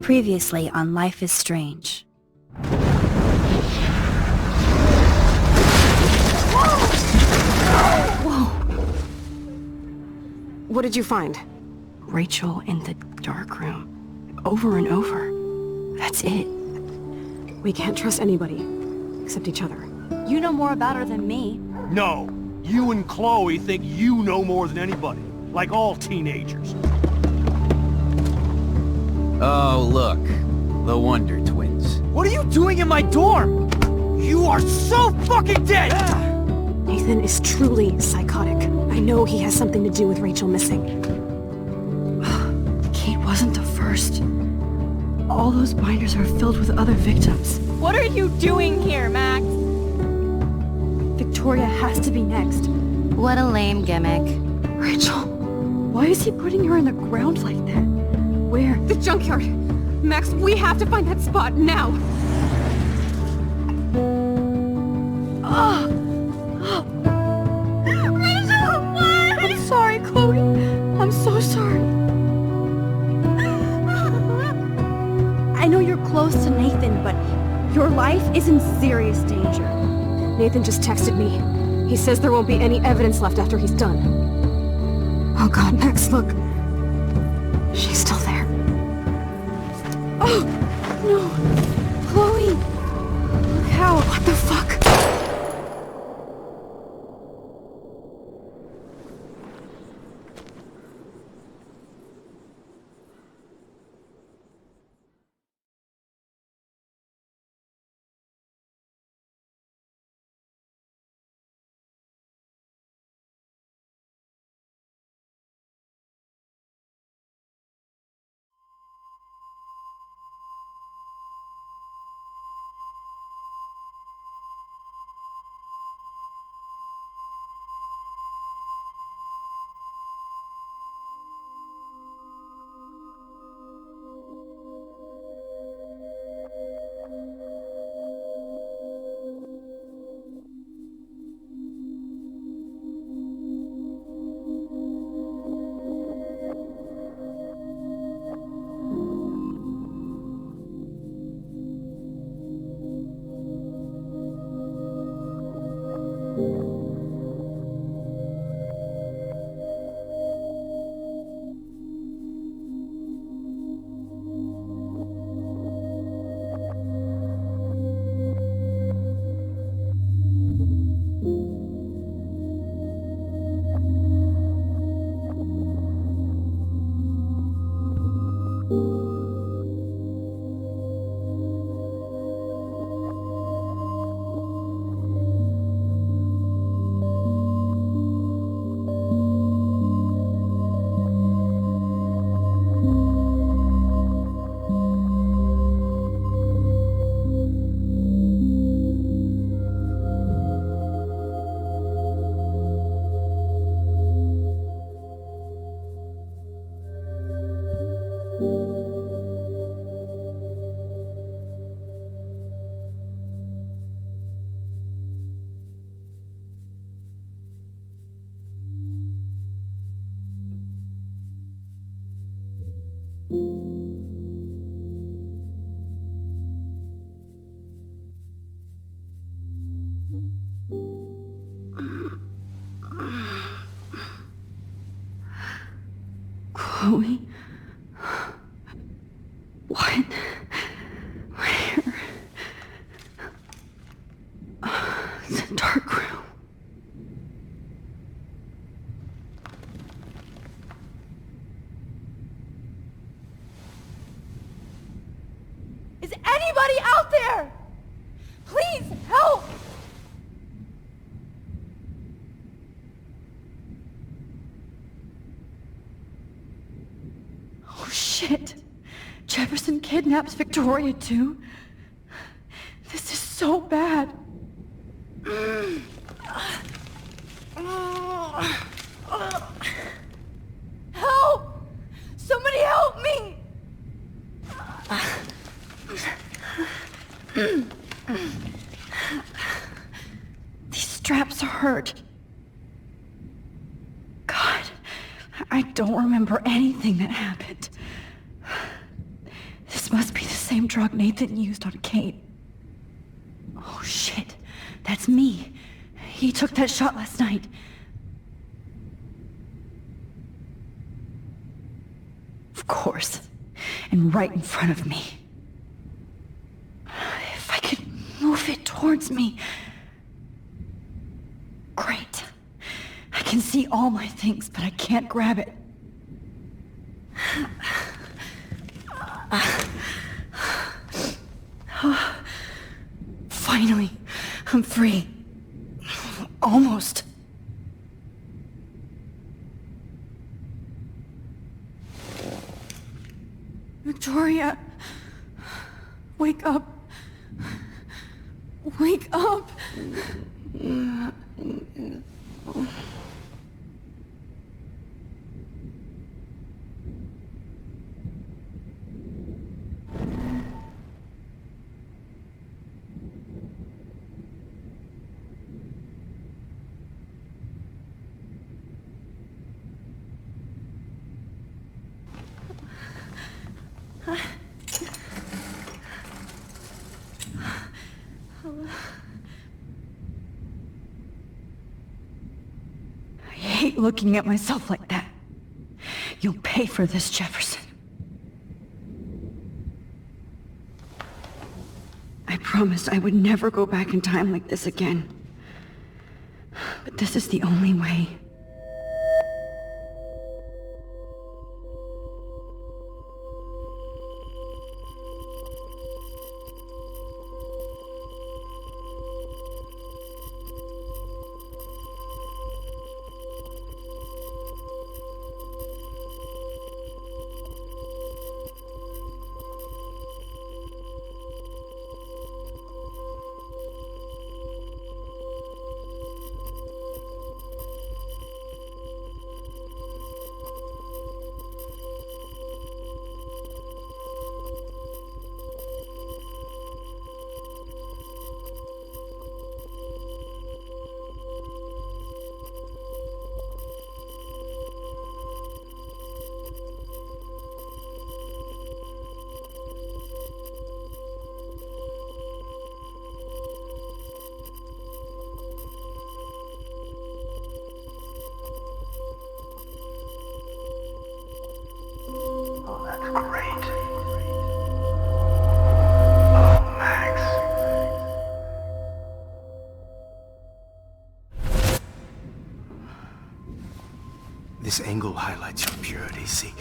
Previously on Life is Strange. Whoa! What did you find? Rachel in the dark room. Over and over. That's it. We can't trust anybody, except each other. You know more about her than me. No. You and Chloe think you know more than anybody. Like all teenagers. Oh, look. The Wonder Twins. What are you doing in my dorm? You are so fucking dead! Nathan is truly psychotic. I know he has something to do with Rachel missing. Kate wasn't the first. All those binders are filled with other victims. What are you doing here, Max? Victoria has to be next. What a lame gimmick. Rachel, why is he putting her in the ground like that? Where? The junkyard! Max, we have to find that spot now! Rachel, what? I'm sorry, Chloe. I'm so sorry. I know you're close to Nathan, but your life is in serious danger. Nathan just texted me. He says there won't be any evidence left after he's done. Oh god, Max, look. She's still there. Oh, no. Chloe. Look how. What the fuck? Chloe? What? Where? The dark room. Is anybody out there? Please, help! Oh shit! Jefferson kidnaps Victoria too? This is so bad. Help! Somebody help me! These straps hurt. God, I don't remember anything that happened. This This must be the same drug Nathan used on Kate. Oh shit, that's me. He took that shot last night. Of course, and right in front of me. If I could move it towards me. Great. I can see all my things, but I can't grab it. Finally, I'm free. Almost. Victoria, wake up. Wake up. I hate looking at myself like that. You'll pay for this, Jefferson. I promised I would never go back in time like this again. But this is the only way. This angle highlights your purity, see?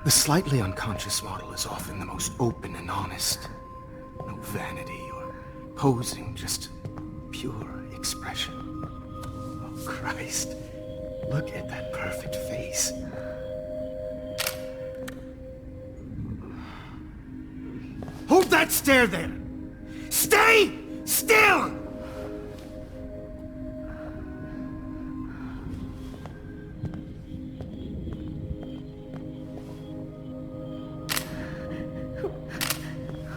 The slightly unconscious model is often the most open and honest. No vanity or posing, just pure expression. Oh, Christ. Look at that perfect face. Hold that stare there! Stay still!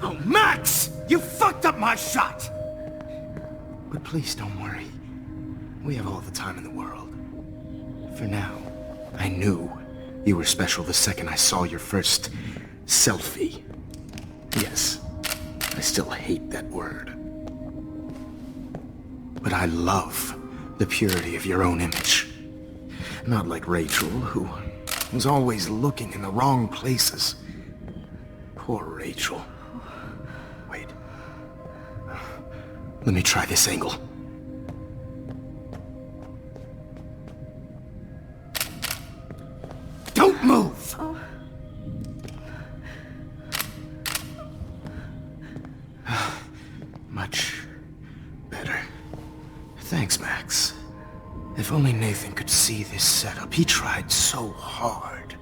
Oh, Max! You fucked up my shot! But please don't worry. We have all the time in the world. For now, I knew you were special the second I saw your first selfie. Yes, I still hate that word. But I love the purity of your own image. Not like Rachel, who was always looking in the wrong places. Poor Rachel. Wait. Let me try this angle. Don't move! Oh. Much better. Thanks, Max. If only Nathan could see this setup. He tried so hard.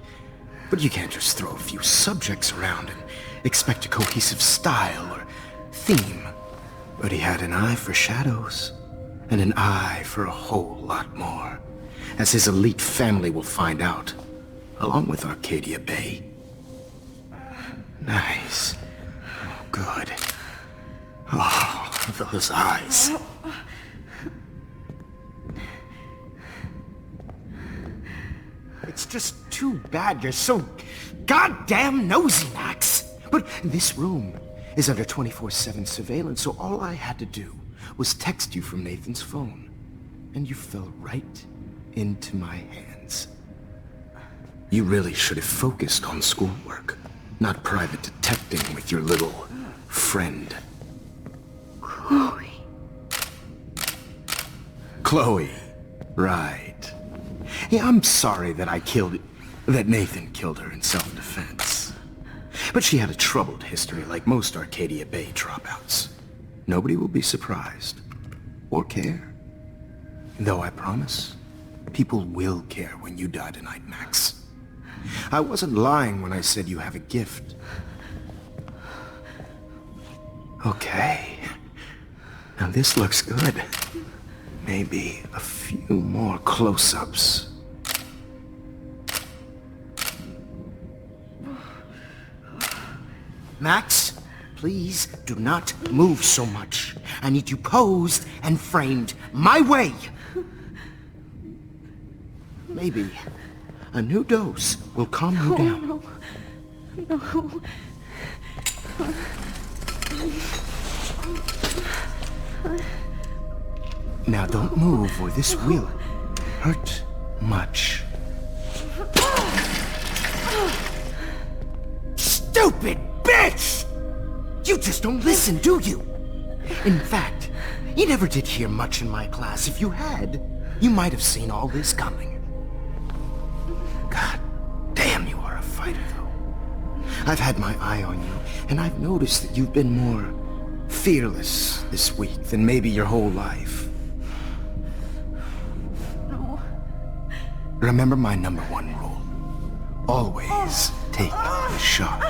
But you can't just throw a few subjects around and expect a cohesive style or theme. But he had an eye for shadows, and an eye for a whole lot more, as his elite family will find out, along with Arcadia Bay. Nice. Oh, good. Oh, those eyes. It's just too bad you're so goddamn nosy, Max. But this room is under 24/7 surveillance, so all I had to do was text you from Nathan's phone. And you fell right into my hands. You really should have focused on schoolwork, not private detecting with your little friend. Chloe. Chloe. Right. Yeah, I'm sorry that that Nathan killed her in self-defense. But she had a troubled history like most Arcadia Bay dropouts. Nobody will be surprised. Or care. Though I promise, people will care when you die tonight, Max. I wasn't lying when I said you have a gift. Okay. Now this looks good. Maybe a few more close-ups. Max, please do not move so much. I need you posed and framed my way. Maybe a new dose will calm you down. No. Now don't move or this will hurt much. Stupid bitch! You just don't listen, do you? In fact, you never did hear much in my class. If you had, you might have seen all this coming. God damn, you are a fighter, though. I've had my eye on you, and I've noticed that you've been more fearless this week than maybe your whole life. No. Remember my #1 rule. Always take the shot.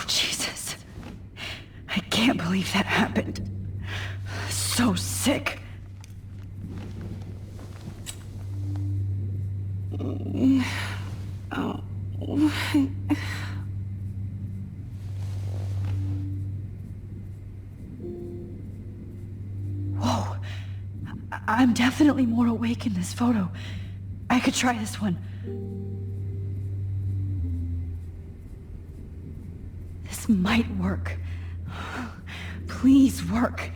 Jesus. I can't believe that happened. So sick. Oh. Whoa. I'm definitely more awake in this photo. I could try this one. This might work. Please work.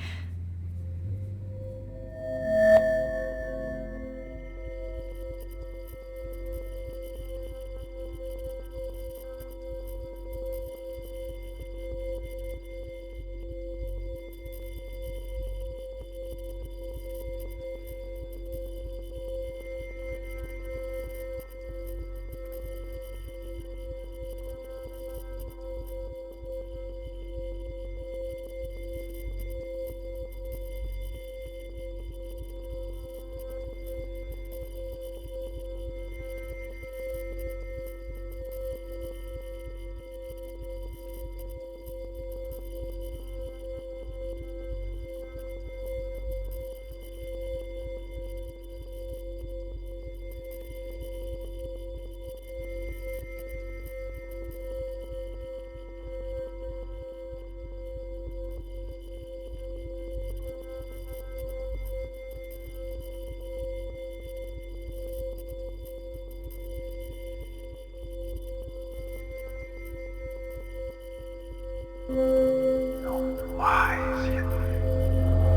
So wise, yet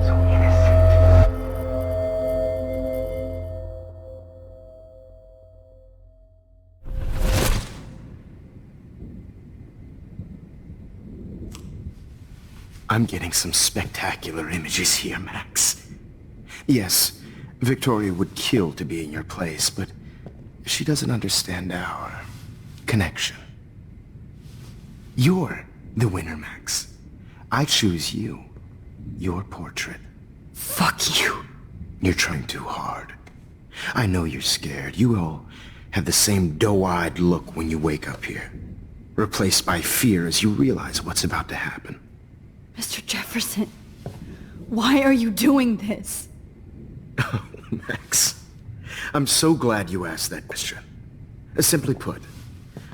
so innocent. I'm getting some spectacular images here, Max. Yes, Victoria would kill to be in your place, but she doesn't understand our connection. You're the winner, Max. I choose you. Your portrait. Fuck you. You're trying too hard. I know you're scared. You all have the same doe-eyed look when you wake up here. Replaced by fear as you realize what's about to happen. Mr. Jefferson, Why are you doing this? Oh, Max. I'm so glad you asked that question. Simply put,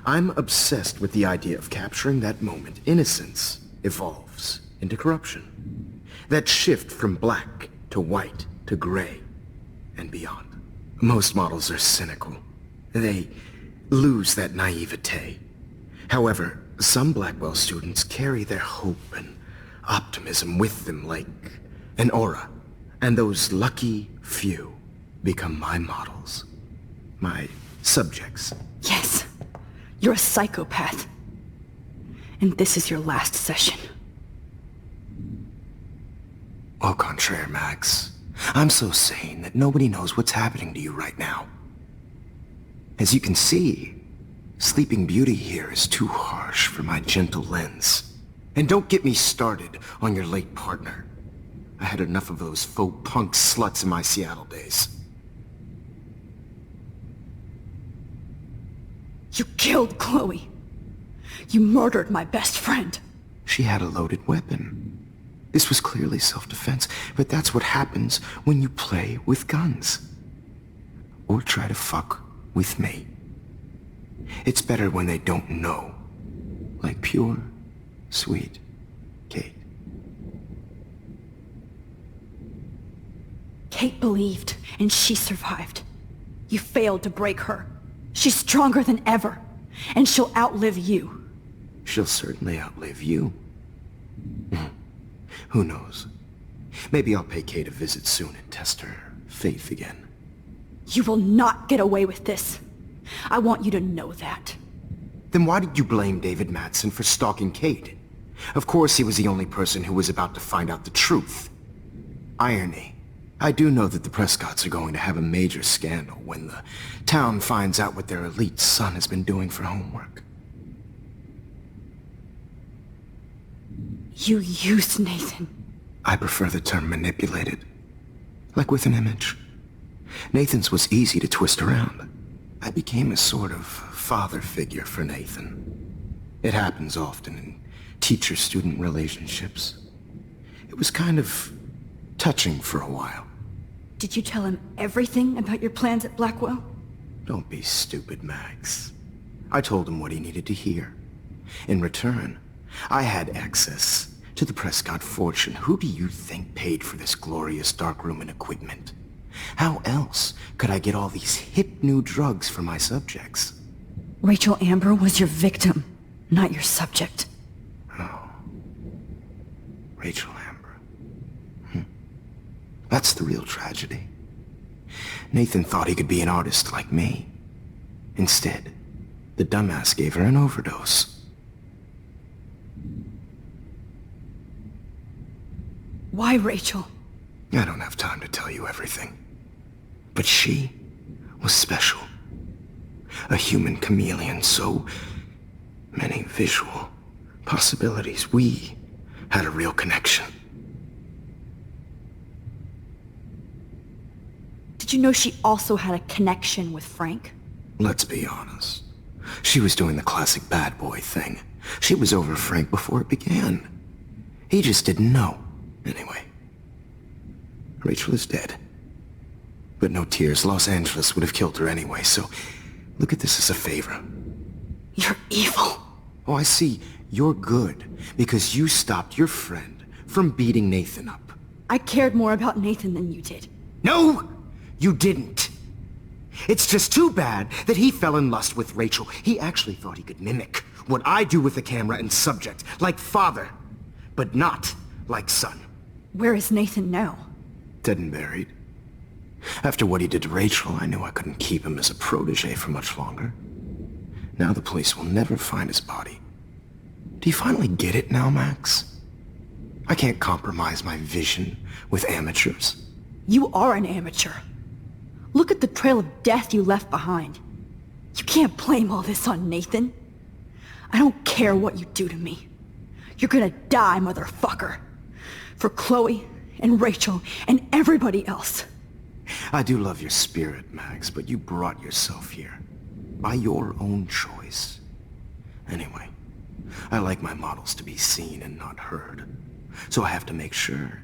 I'm obsessed with the idea of capturing that moment innocence evolves into corruption. That shift from black to white to gray and beyond. Most models are cynical. They lose that naivete. However, some Blackwell students carry their hope and optimism with them like an aura. And those lucky few become my models. My subjects. Yes, you're a psychopath. And this is your last session. Au contraire, Max. I'm so sane that nobody knows what's happening to you right now. As you can see, Sleeping Beauty here is too harsh for my gentle lens. And don't get me started on your late partner. I had enough of those faux punk sluts in my Seattle days. You killed Chloe. You murdered my best friend. She had a loaded weapon. This was clearly self-defense, but that's what happens when you play with guns. Or try to fuck with me. It's better when they don't know. Like pure, sweet Kate. Kate believed, and she survived. You failed to break her. She's stronger than ever, and she'll outlive you. She'll certainly outlive you. Who knows? Maybe I'll pay Kate a visit soon and test her faith again. You will not get away with this. I want you to know that. Then why did you blame David Madsen for stalking Kate? Of course he was the only person who was about to find out the truth. Irony. I do know that the Prescotts are going to have a major scandal when the town finds out what their elite son has been doing for homework. You used Nathan. I prefer the term manipulated. Like with an image. Nathan's was easy to twist around. I became a sort of father figure for Nathan. It happens often in teacher-student relationships. It was kind of touching for a while. Did you tell him everything about your plans at Blackwell? Don't be stupid, Max. I told him what he needed to hear. In return, I had access to the Prescott fortune. Who do you think paid for this glorious darkroom and equipment? How else could I get all these hip new drugs for my subjects? Rachel Amber was your victim, not your subject. Oh. Rachel Amber. That's the real tragedy. Nathan thought he could be an artist like me. Instead, the dumbass gave her an overdose. Why Rachel? I don't have time to tell you everything. But she was special. A human chameleon, so many visual possibilities. We had a real connection. Did you know she also had a connection with Frank? Let's be honest. She was doing the classic bad boy thing. She was over Frank before it began. He just didn't know. Anyway, Rachel is dead. But no tears. Los Angeles would have killed her anyway, so look at this as a favor. You're evil. Oh, I see. You're good because you stopped your friend from beating Nathan up. I cared more about Nathan than you did. No! You didn't. It's just too bad that he fell in lust with Rachel. He actually thought he could mimic what I do with the camera and subject, like father, but not like son. Where is Nathan now? Dead and buried. After what he did to Rachel, I knew I couldn't keep him as a protege for much longer. Now the police will never find his body. Do you finally get it now, Max? I can't compromise my vision with amateurs. You are an amateur. Look at the trail of death you left behind. You can't blame all this on Nathan. I don't care what you do to me. You're gonna die, motherfucker. For Chloe and Rachel and everybody else. I do love your spirit, Max, but you brought yourself here. By your own choice. Anyway, I like my models to be seen and not heard. So I have to make sure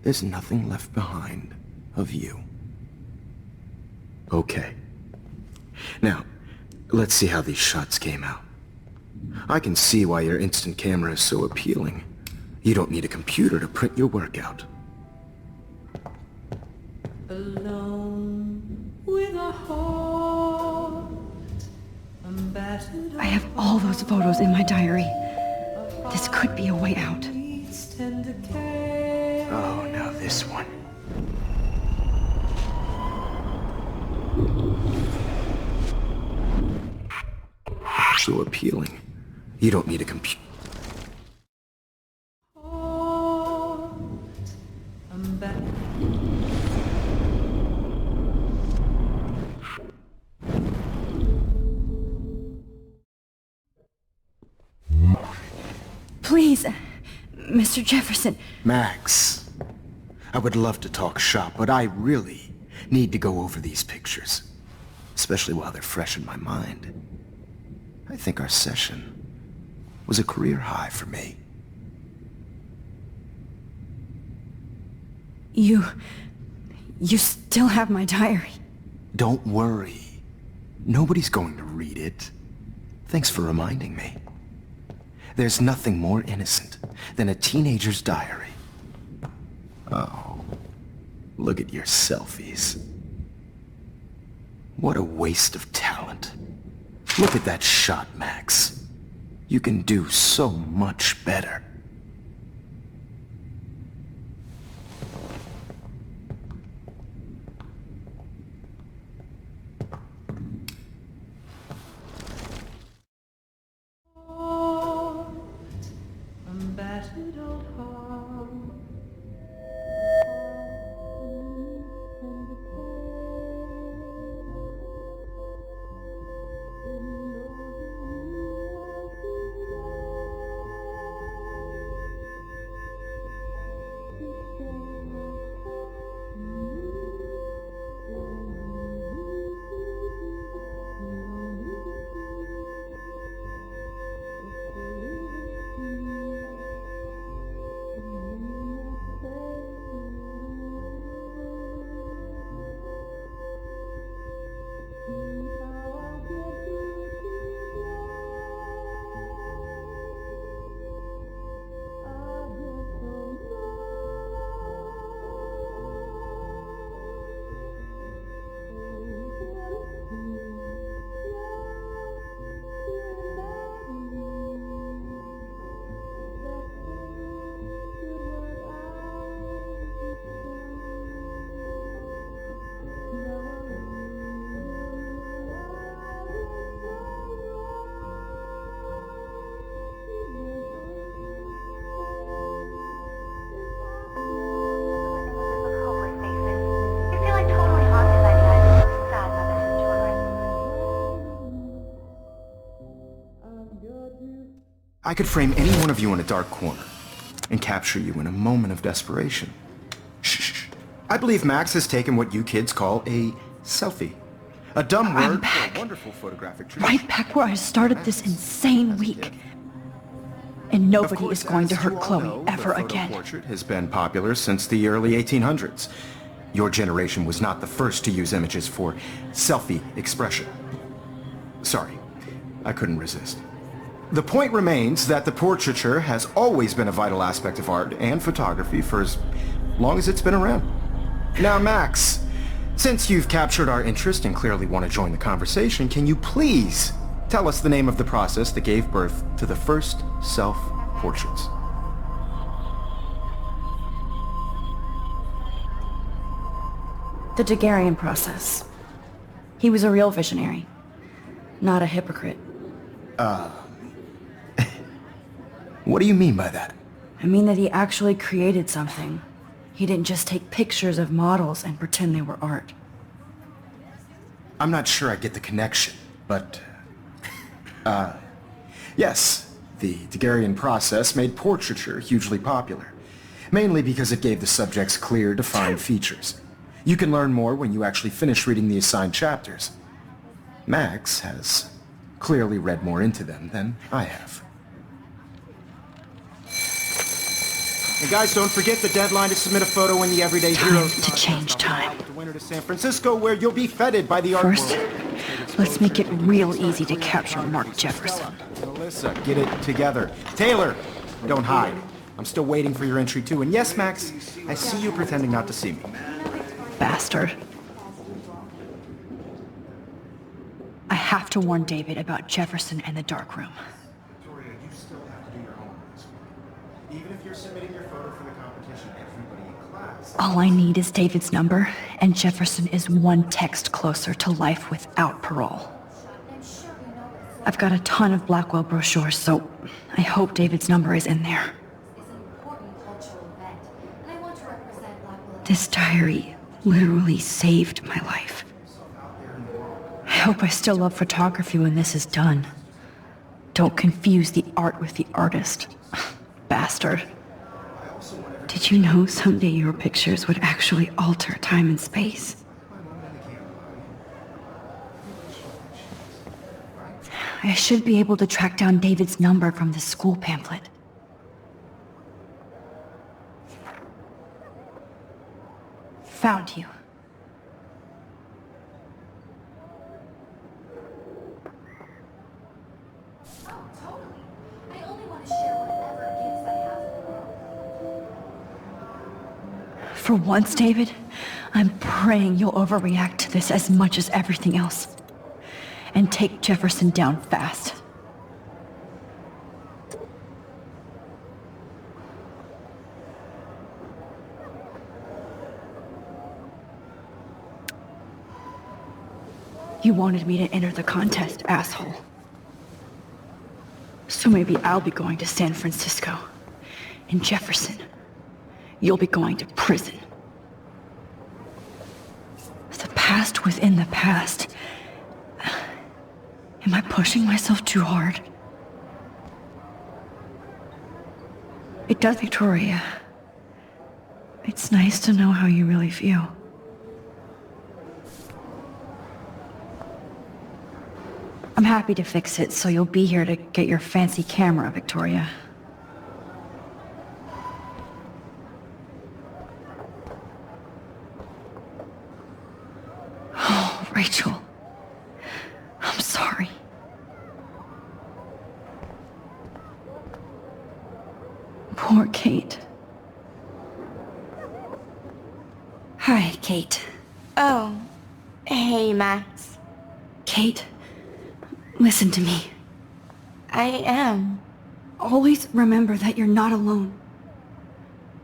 there's nothing left behind of you. Okay. Now, let's see how these shots came out. I can see why your instant camera is so appealing. You don't need a computer to print your work out. Alone with a heart, I have all those photos in my diary. This could be a way out. Oh, now this one. So appealing. You don't need a computer. Please, Mr. Jefferson. Max, I would love to talk shop, but I really need to go over these pictures. Especially while they're fresh in my mind. I think our session was a career high for me. You still have my diary. Don't worry. Nobody's going to read it. Thanks for reminding me. There's nothing more innocent than a teenager's diary. Oh, look at your selfies. What a waste of talent. Look at that shot, Max. You can do so much better. battered old heart. I could frame any one of you in a dark corner and capture you in a moment of desperation. Shh. I believe Max has taken what you kids call a selfie. A dumb word for a wonderful photographic tradition. Right back where I started this insane week. And nobody is going to hurt Chloe ever again. The portrait has been popular since the early 1800s. Your generation was not the first to use images for selfie expression. Sorry, I couldn't resist. The point remains that the portraiture has always been a vital aspect of art and photography for as long as it's been around. Now, Max, since you've captured our interest and clearly want to join the conversation, can you please tell us the name of the process that gave birth to the first self-portraits? The Daguerrean process. He was a real visionary, not a hypocrite. What do you mean by that? I mean that he actually created something. He didn't just take pictures of models and pretend they were art. I'm not sure I get the connection, but... yes, the Daguerrean process made portraiture hugely popular, mainly because it gave the subjects clear, defined features. You can learn more when you actually finish reading the assigned chapters. Max has clearly read more into them than I have. And guys, don't forget the deadline to submit a photo in the Everyday Heroes to change time. with the winner to San Francisco, where you'll be feted by the art First, world. let's make it real easy to capture Mark Jefferson. Melissa, get it together. Taylor, don't hide. I'm still waiting for your entry too. And yes, Max, I see you pretending not to see me. Bastard. I have to warn David about Jefferson and the dark room. Victoria, you still have to do your homework. Even if you're submitting your photo for the competition, everybody in class... All I need is David's number, and Jefferson is one text closer to life without parole. I've got a ton of Blackwell brochures, so I hope David's number is in there. This diary literally saved my life. I hope I still love photography when this is done. Don't confuse the art with the artist. Bastard. Did you know someday your pictures would actually alter time and space? I should be able to track down David's number from the school pamphlet. Found you. For once, David, I'm praying you'll overreact to this as much as everything else. And take Jefferson down fast. You wanted me to enter the contest, asshole. So maybe I'll be going to San Francisco. And Jefferson, you'll be going to prison. The past within the past. Am I pushing myself too hard? It does, Victoria. It's nice to know how you really feel. I'm happy to fix it, so you'll be here to get your fancy camera, Victoria. Oh, Rachel. I'm sorry. Poor Kate. Hi, Kate. Oh, hey, Max. Kate, listen to me. I am. Always remember that you're not alone.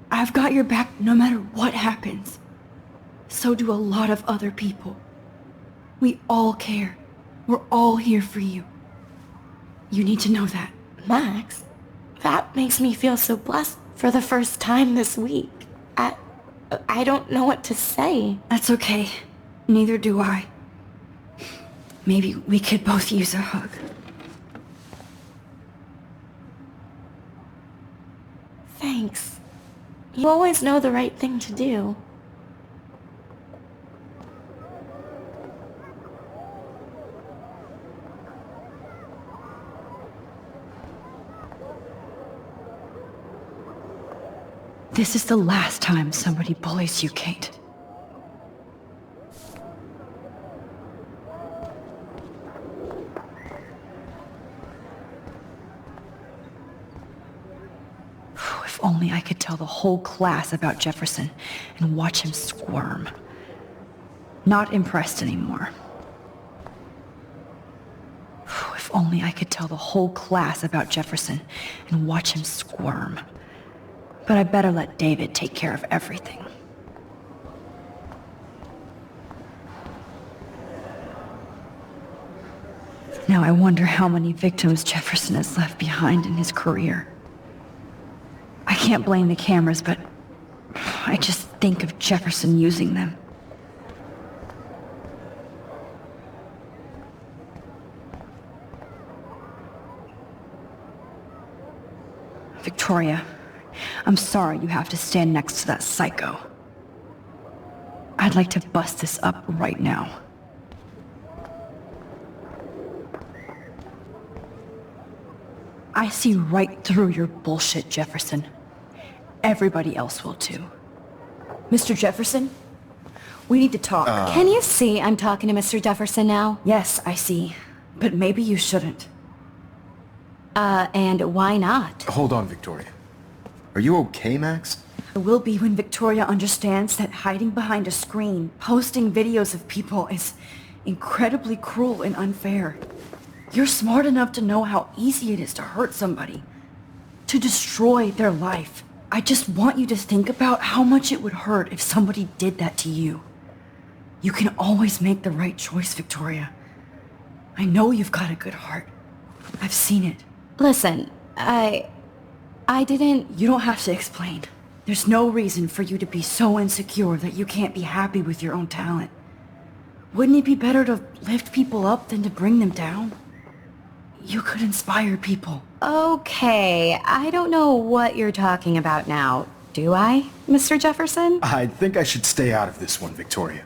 I've got your back no matter what happens. So do a lot of other people. We all care. We're all here for you. You need to know that. Max, that makes me feel so blessed for the first time this week. I don't know what to say. That's okay. Neither do I. Maybe we could both use a hug. Thanks. You always know the right thing to do. This is the last time somebody bullies you, Kate. If only I could tell the whole class about Jefferson and watch him squirm. Not impressed anymore. If only I could tell the whole class about Jefferson and watch him squirm. But I better let David take care of everything. Now I wonder how many victims Jefferson has left behind in his career. I can't blame the cameras, but I just think of Jefferson using them. Victoria, I'm sorry you have to stand next to that psycho. I'd like to bust this up right now. I see right through your bullshit, Jefferson. everybody else will too. Mr. Jefferson, we need to talk. Can you see I'm talking to Mr. Jefferson now? Yes, I see. But maybe you shouldn't. And why not? Hold on, Victoria. Are you okay, Max? It will be when Victoria understands that hiding behind a screen, posting videos of people is incredibly cruel and unfair. You're smart enough to know how easy it is to hurt somebody, to destroy their life. I just want you to think about how much it would hurt if somebody did that to you. You can always make the right choice, Victoria. I know you've got a good heart. I've seen it. Listen, I didn't... You don't have to explain. There's no reason for you to be so insecure that you can't be happy with your own talent. Wouldn't it be better to lift people up than to bring them down? You could inspire people. Okay, I don't know what you're talking about now. Do I, Mr. Jefferson? I think I should stay out of this one, Victoria.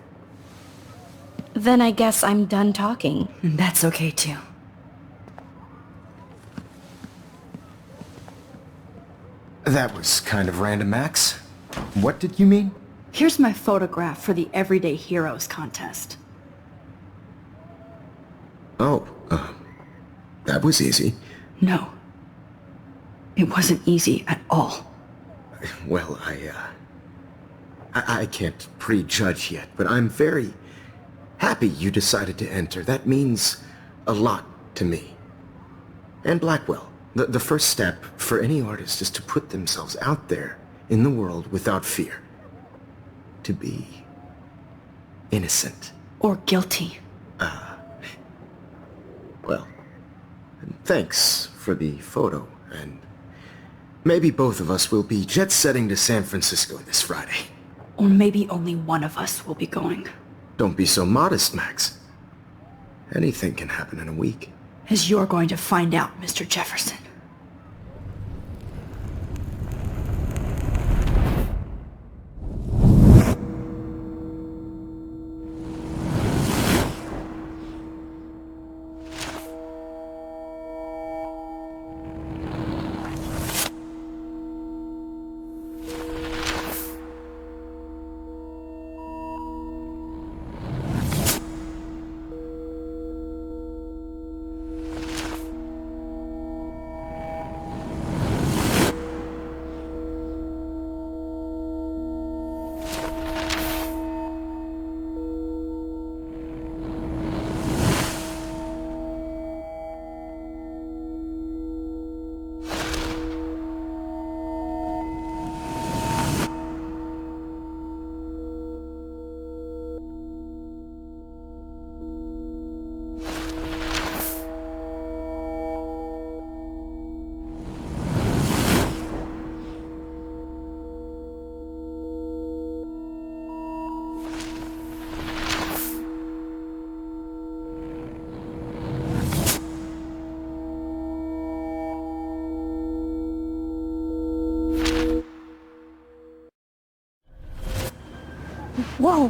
Then I guess I'm done talking. And that's okay too. That was kind of random, Max. What did you mean? Here's my photograph for the Everyday Heroes contest. Oh, that was easy. No. It wasn't easy at all. Well, I can't prejudge yet, but I'm very happy you decided to enter. That means a lot to me. And Blackwell. The first step for any artist is to put themselves out there in the world without fear. To be innocent. Or guilty. Well, thanks for the photo, and maybe both of us will be jet-setting to San Francisco this Friday. Or maybe only one of us will be going. Don't be so modest, Max. Anything can happen in a week. As you're going to find out, Mr. Jefferson. Whoa!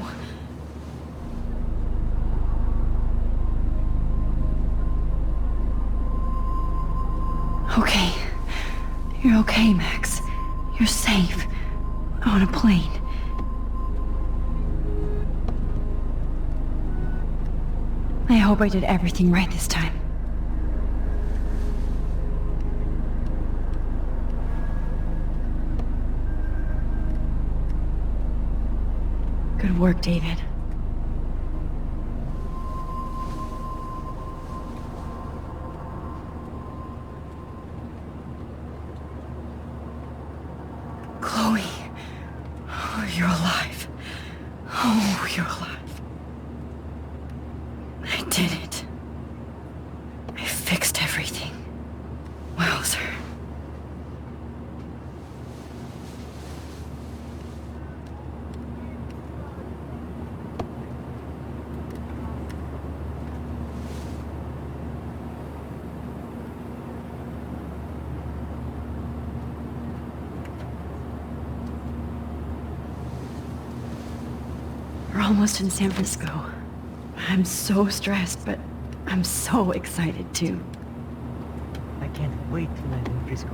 Okay. You're okay, Max. You're safe. On a plane. I hope I did everything right this time. Good work, David. Chloe. Oh, you're alive. Oh, you're alive. I did it. I fixed everything. Wowzer. We're almost in San Francisco. I'm so stressed, but I'm so excited too. I can't wait to land in Frisco.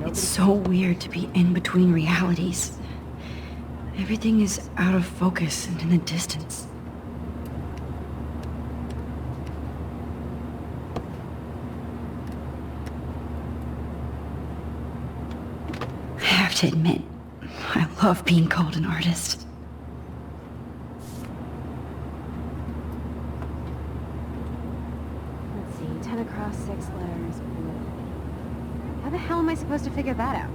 It's so weird to be in between realities. Everything is out of focus and in the distance. I have to admit, I love being called an artist. Let's see, 10 across, 6 letters, blue. How the hell am I supposed to figure that out?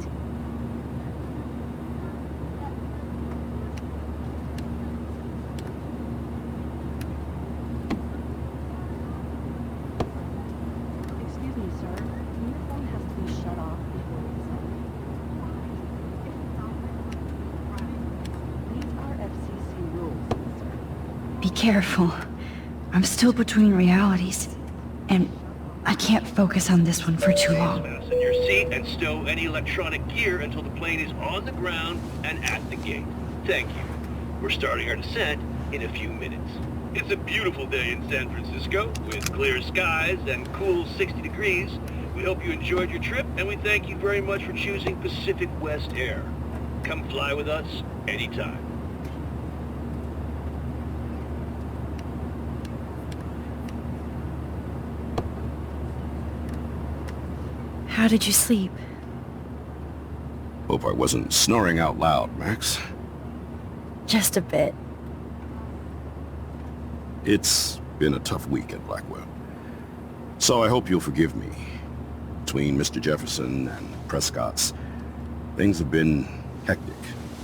Excuse me, sir. Your phone has to be shut off before it's These are FCC rules, sir. Be careful. I'm still between realities, and I can't focus on this one for too long. Fasten your seat and stow any electronic gear until the plane is on the ground and at the gate. Thank you. We're starting our descent in a few minutes. It's a beautiful day in San Francisco with clear skies and cool 60 degrees. We hope you enjoyed your trip, and we thank you very much for choosing Pacific West Air. Come fly with us anytime. How did you sleep? Hope I wasn't snoring out loud, Max. Just a bit. It's been a tough week at Blackwell. So I hope you'll forgive me. Between Mr. Jefferson and Prescott's, things have been hectic,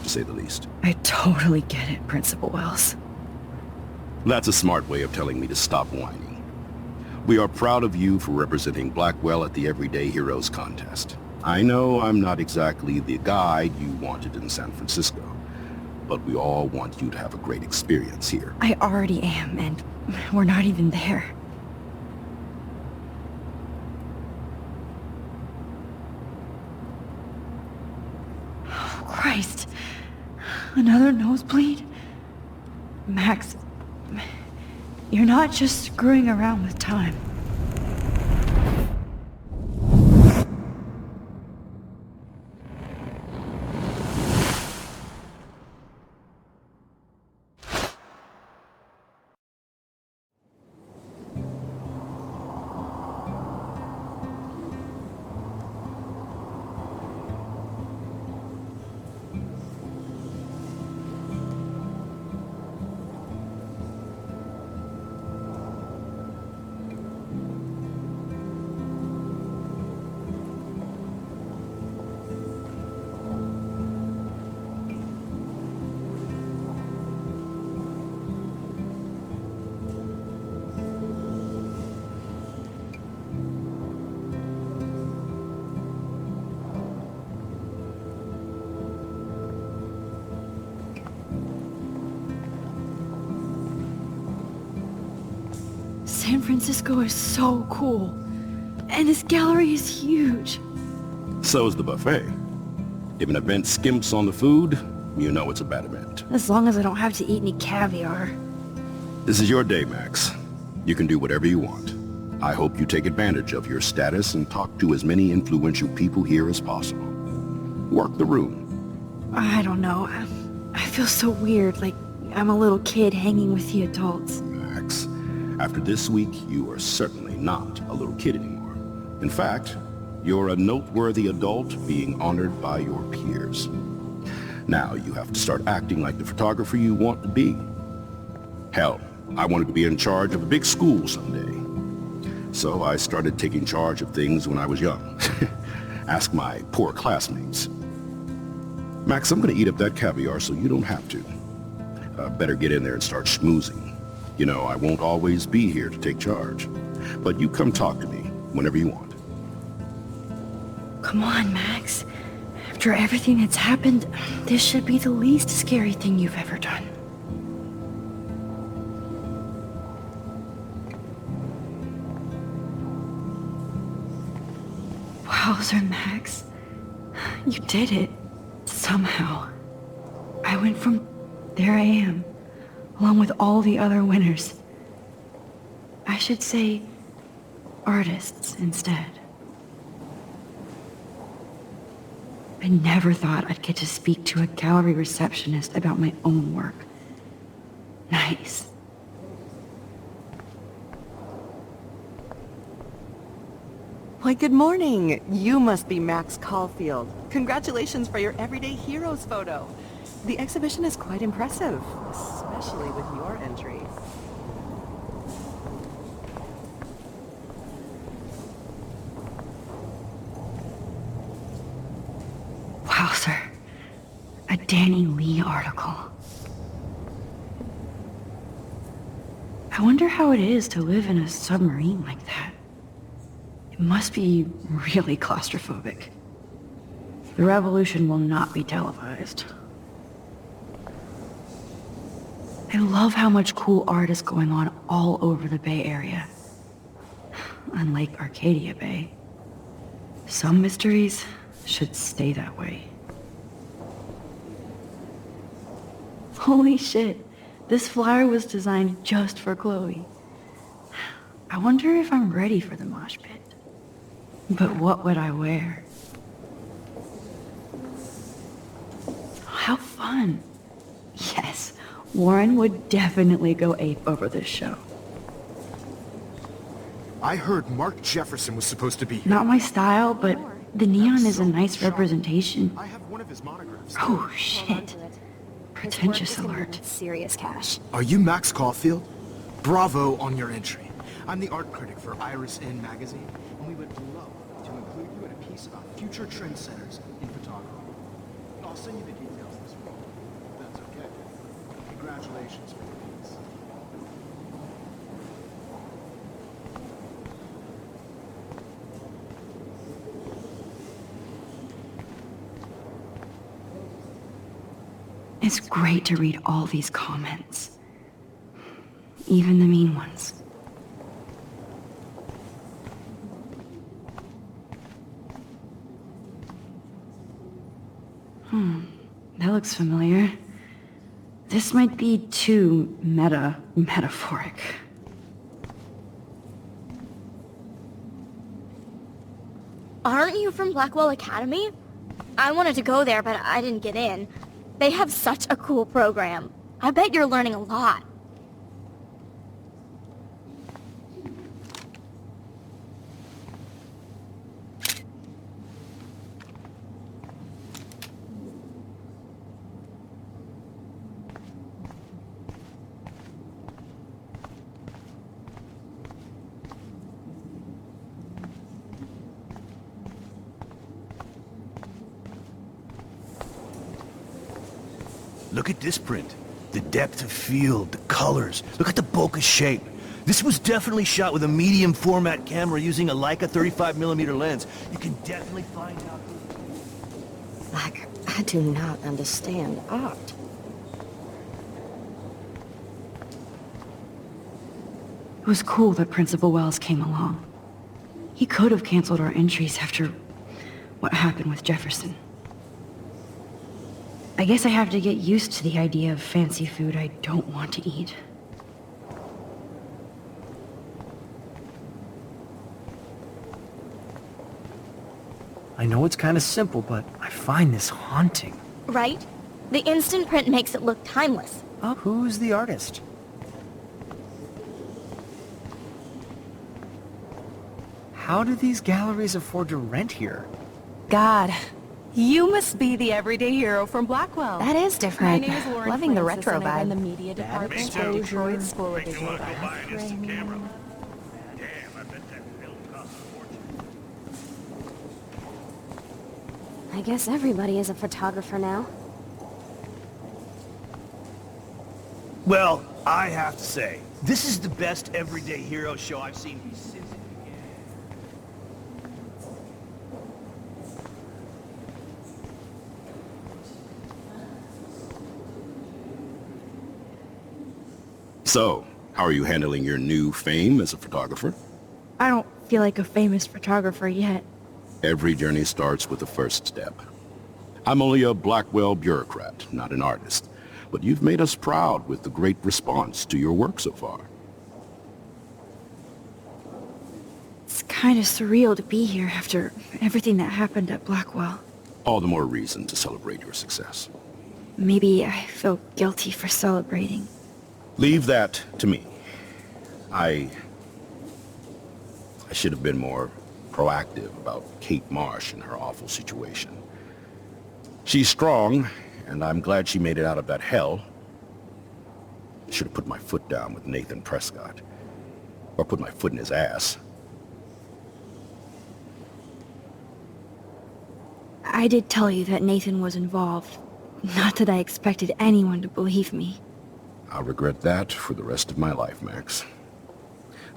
to say the least. I totally get it, Principal Wells. That's a smart way of telling me to stop whining. We are proud of you for representing Blackwell at the Everyday Heroes contest. I know I'm not exactly the guide you wanted in San Francisco, but we all want you to have a great experience here. I already am, and we're not even there. Oh, Christ. Another nosebleed? Max, you're not just screwing around with time. San Francisco is so cool. And this gallery is huge. So is the buffet. If an event skimps on the food, you know it's a bad event. As long as I don't have to eat any caviar. This is your day, Max. You can do whatever you want. I hope you take advantage of your status and talk to as many influential people here as possible. Work the room. I don't know. I feel so weird, like I'm a little kid hanging with the adults. Max, after this week, you are certainly not a little kid anymore. In fact, you're a noteworthy adult being honored by your peers. Now you have to start acting like the photographer you want to be. Hell, I wanted to be in charge of a big school someday. So I started taking charge of things when I was young. Ask my poor classmates. Max, I'm gonna eat up that caviar so you don't have to. Better get in there and start schmoozing. You know, I won't always be here to take charge. But you come talk to me whenever you want. Come on, Max. After everything that's happened, this should be the least scary thing you've ever done. Wowzer, Max. You did it. Somehow. I went from there I am, along with all the other winners. I should say artists instead. I never thought I'd get to speak to a gallery receptionist about my own work. Nice. Why, good morning. You must be Max Caulfield. Congratulations for your Everyday Heroes photo. The exhibition is quite impressive, especially with your entry. Wow, sir. A Danny Lee article. I wonder how it is to live in a submarine like that. It must be really claustrophobic. The revolution will not be televised. I love how much cool art is going on all over the Bay Area. Unlike Arcadia Bay. Some mysteries should stay that way. Holy shit, this flyer was designed just for Chloe. I wonder if I'm ready for the mosh pit. But what would I wear? How fun. Yes, Warren would definitely go ape over this show. I heard Mark Jefferson was supposed to be here. Not my style, but the neon is a nice representation. I have one of his monographs. Oh, shit. Pretentious alert. Serious cash. Are you Max Caulfield? Bravo on your entry. I'm the art critic for Iris In magazine, and we would love to include you in a piece about future trendsetters in photography. I'll send you the details this week. That's okay. Congratulations for the piece. It's great to read all these comments. Even the mean ones. That looks familiar. This might be too metaphoric. Aren't you from Blackwell Academy? I wanted to go there, but I didn't get in. They have such a cool program. I bet you're learning a lot. Look at this print. The depth of field, the colors. Look at the bokeh shape. This was definitely shot with a medium format camera using a Leica 35mm lens. You can definitely find out. Like, I do not understand art. It was cool that Principal Wells came along. He could have canceled our entries after what happened with Jefferson. I guess I have to get used to the idea of fancy food I don't want to eat. I know it's kind of simple, but I find this haunting. Right? The instant print makes it look timeless. Oh, who's the artist? How do these galleries afford to rent here? God, you must be the everyday hero from Blackwell. That is different. My name is Lauren Loving the Francis, retro and I run vibe. the media department too. at Detroit School of Makes me Visual want to go buy an Arts. instant camera. Damn, I bet that film cost a fortune. I guess everybody is a photographer now. Well, I have to say, this is the best everyday hero show I've seen since it began. So, how are you handling your new fame as a photographer? I don't feel like a famous photographer yet. Every journey starts with the first step. I'm only a Blackwell bureaucrat, not an artist. But you've made us proud with the great response to your work so far. It's kind of surreal to be here after everything that happened at Blackwell. All the more reason to celebrate your success. Maybe I feel guilty for celebrating. Leave that to me. I should have been more proactive about Kate Marsh and her awful situation. She's strong, and I'm glad she made it out of that hell. Should have put my foot down with Nathan Prescott. Or put my foot in his ass. I did tell you that Nathan was involved. Not that I expected anyone to believe me. I'll regret that for the rest of my life, Max.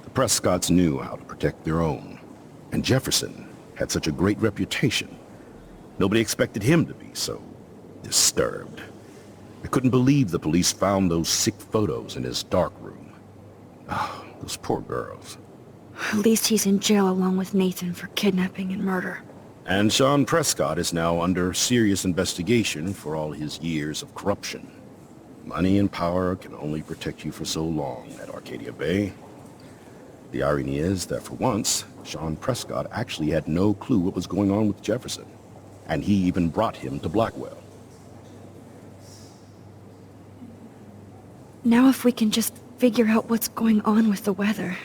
The Prescotts knew how to protect their own. And Jefferson had such a great reputation. Nobody expected him to be so disturbed. I couldn't believe the police found those sick photos in his dark room. Oh, those poor girls. At least he's in jail along with Nathan for kidnapping and murder. And Sean Prescott is now under serious investigation for all his years of corruption. Money and power can only protect you for so long at Arcadia Bay. The irony is that for once, Sean Prescott actually had no clue what was going on with Jefferson. And he even brought him to Blackwell. Now if we can just figure out what's going on with the weather,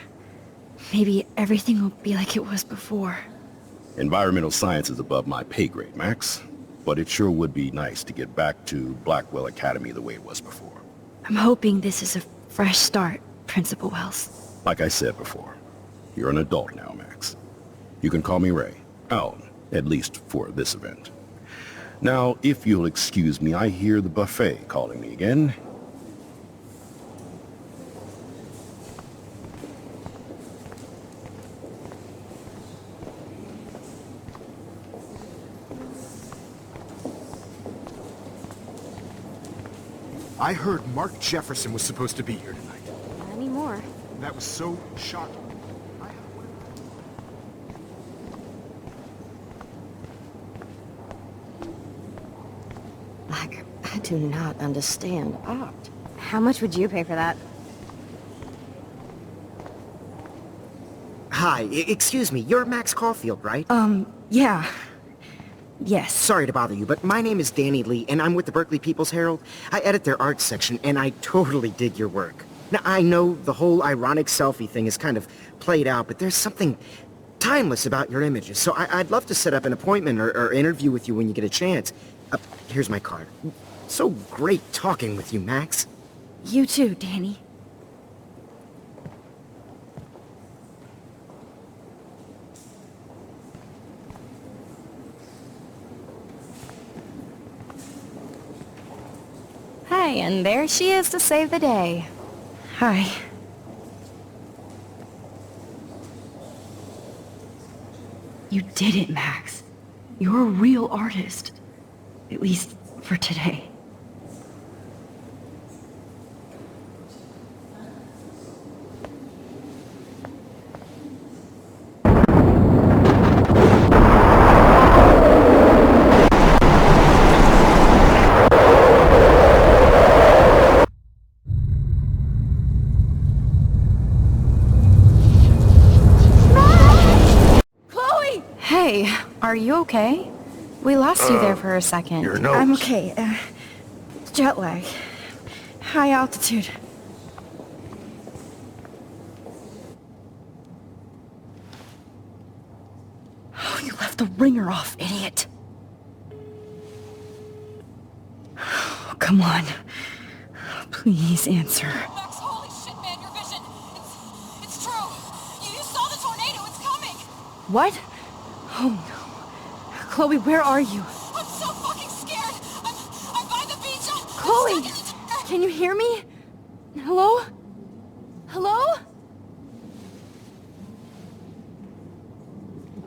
maybe everything will be like it was before. Environmental science is above my pay grade, Max. But it sure would be nice to get back to Blackwell Academy the way it was before. I'm hoping this is a fresh start, Principal Wells. Like I said before, you're an adult now, Max. You can call me Ray. Oh, at least for this event. Now, if you'll excuse me, I hear the buffet calling me again. I heard Mark Jefferson was supposed to be here tonight. Not anymore. That was so shocking. Like, I do not understand art. How much would you pay for that? Hi, excuse me, you're Max Caulfield, right? Yeah. Yes. Sorry to bother you, but my name is Danny Lee, and I'm with the Berkeley People's Herald. I edit their arts section, and I totally dig your work. Now, I know the whole ironic selfie thing is kind of played out, but there's something timeless about your images, so I'd love to set up an appointment or interview with you when you get a chance. Here's my card. So great talking with you, Max. You too, Danny. Hi, and there she is to save the day. Hi. You did it, Max. You're a real artist. At least for today. Hey, are you okay? We lost you there for a second. Your nose. I'm okay. Jet lag. High altitude. Oh, you left the ringer off, idiot. Oh, come on. Please answer. Max, holy shit, man, your vision. It's true. You saw the tornado. It's coming. What? Oh no. Chloe, where are you? I'm so fucking scared. I'm by the beach. Chloe! Can you hear me? Hello? Hello?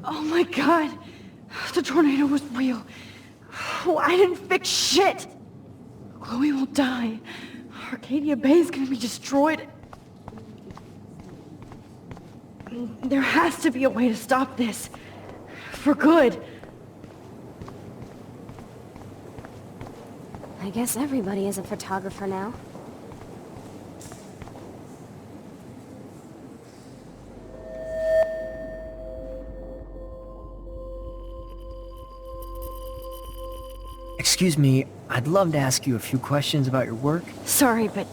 Oh my god. The tornado was real. Oh, I didn't fix shit. Chloe will die. Arcadia Bay is gonna be destroyed. There has to be a way to stop this. For good. I guess everybody is a photographer now. Excuse me, I'd love to ask you a few questions about your work. Sorry, but...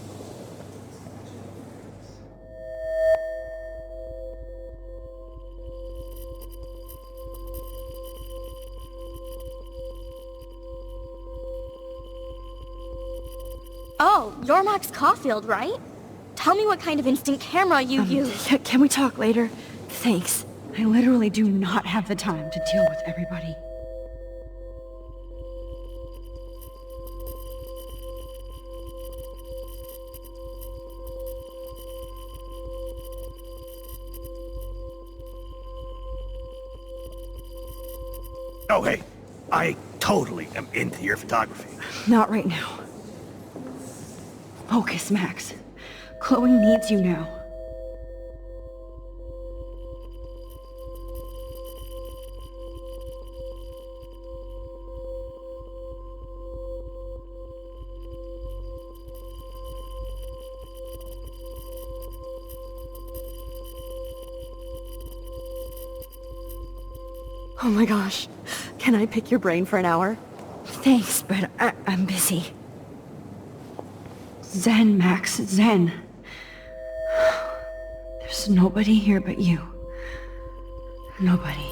Oh, you're Max Caulfield, right? Tell me what kind of instant camera you use. Can we talk later? Thanks. I literally do not have the time to deal with everybody. Oh, hey, I totally am into your photography. Not right now. Focus, Max. Chloe needs you now. Oh my gosh. Can I pick your brain for an hour? Thanks, but I'm busy. Zen, Max, Zen. There's nobody here but you. Nobody.